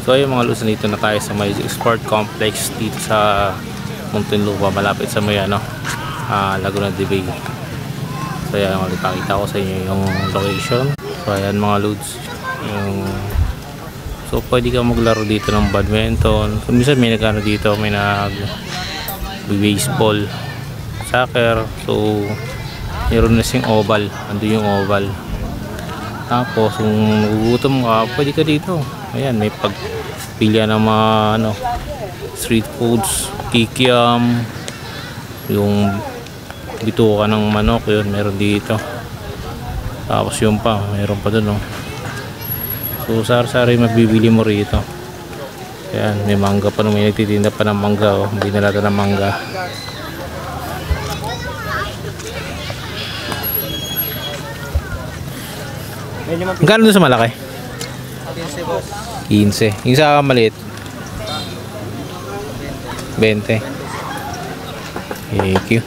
So ayun mga lods, dito na tayo sa may sport complex dito sa Muntinlupa, malapit sa may Laguna de Bay. So ayan, ipakita ko sa inyo yung location. So ayan mga lods, so pwede ka maglaro dito ng badminton. So minsan may nagano dito, may baseball, soccer. So meron na sing oval, ando yung oval. Tapos kung nagugutom ka, pwede ka dito. Ayan, may pagpilya ng mga street foods, kikiam, yung bituka ng manok, yun meron dito. Tapos yun pa, meron pa dun So sari-sari mabibili mo rito. Ayan, may mangga pa, may nagtitinda pa ng mangga, binalata ng mangga. Magkano doon sa malaki? 15. Yung sa maliit? 20. Thank you.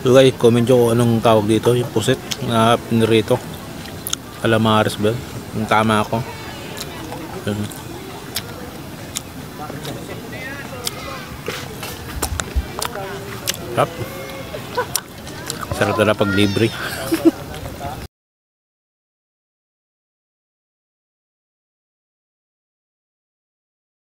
So guys, comment nyo kung anong tawag dito, yung puset na pinirito. Calamares ba? Yung tama ako. Sarap na pag libre.